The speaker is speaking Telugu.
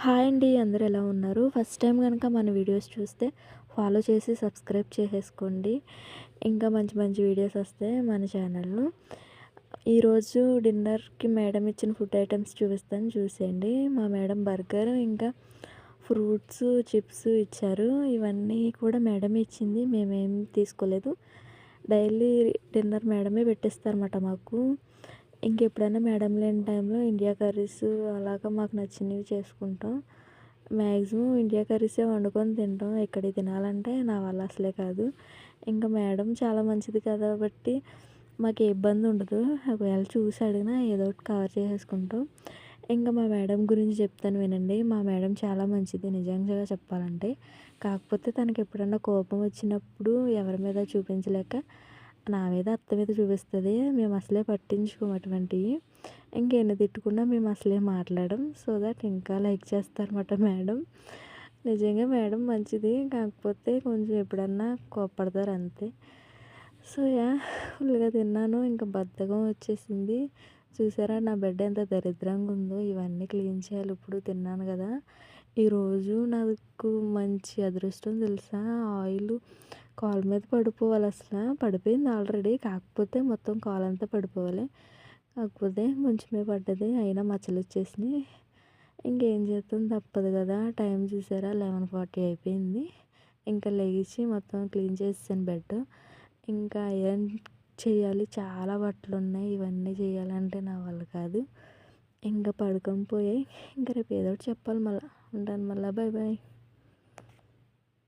హాయ్ అండి. అందరూ ఎలా ఉన్నారు? ఫస్ట్ టైం గనక మన వీడియోస్ చూస్తే ఫాలో చేసి సబ్స్క్రైబ్ చేసేసుకోండి. ఇంకా మంచి మంచి వీడియోస్ వస్తాయి మన ఛానల్‌లో. ఈరోజు డిన్నర్‌కి మేడం ఇచ్చిన ఫుడ్ ఐటెమ్స్ చూపిస్తాను చూసేయండి. మా మేడం బర్గర్, ఇంకా ఫ్రూట్స్, చిప్స్ ఇచ్చారు. ఇవన్నీ కూడా మేడమే ఇచ్చింది. మేమేం తీసుకోలేదు. డైలీ డిన్నర్ మేడమే పెట్టిస్తారన్నమాట మాకు. ఇంకెప్పుడైనా మేడం లేని టైంలో ఇండియా కర్రీస్ అలాగా మాకు నచ్చినవి చేసుకుంటాం. మ్యాక్సిమం ఇండియా కర్రీసే వండుకొని తింటాం. ఇక్కడివి తినాలంటే నా వల్ల అసలే కాదు. ఇంకా మేడం చాలా మంచిది కాబట్టి మాకు ఏ ఇబ్బంది ఉండదు. ఒకవేళ చూసి అడిగినా ఏదో ఒకటి కవర్ చేసేసుకుంటాం. ఇంకా మా మేడం గురించి చెప్తాను వినండి. మా మేడం చాలా మంచిది నిజంగా చెప్పాలంటే. కాకపోతే తనకి ఎప్పుడన్నా కోపం వచ్చినప్పుడు ఎవరి మీద చూపించలేక నా మీద, అత్త మీద చూపిస్తది. మేము అసలే పట్టించుకోము అటువంటియి. ఇంకెన్ని తిట్టుకున్నా మేము అసలే మాట్లాడం. సో దట్ ఇంకా లైక్ చేస్తారన్నమాట మేడం. నిజంగా మేడం మంచిది. కాకపోతే కొంచెం ఎప్పుడన్నా కోప్పడతారు అంతే. సో ఫుల్‌గా తిన్నాను. ఇంకా బద్ధకం వచ్చేసింది. చూసారా నా బెడ్ ఎంత దరిద్రంగా ఉందో. ఇవన్నీ క్లీన్ చేయాలి ఇప్పుడు తిన్నాను కదా! ఈరోజు నాకు మంచి అదృష్టం తెలుసా! ఆయిలు కాలు మీద పడిపోవాలి అసల. పడిపోయింది ఆల్రెడీ. కాకపోతే మొత్తం కాలంతా పడిపోవాలి. కాకపోతే కొంచెమే పడ్డది. అయినా మచ్చలొచ్చేసినాయి. ఇంకేం చేస్తాం తప్పదు కదా! టైం చూసారా 11:40 అయిపోయింది. ఇంకా లెగిసి మొత్తం క్లీన్ చేసేసాను బెడ్. ఇంకా ఐరన్ చేయాలి. చాలా బట్టలున్నాయి. ఇవన్నీ చేయాలంటే నా వల్ల కాదు. ఇంకా పడుకొని పోయాయి. ఇంకా రేపు ఏదో ఒకటి చెప్పాలి మళ్ళా. ఉంటాను మళ్ళా. Bye bye.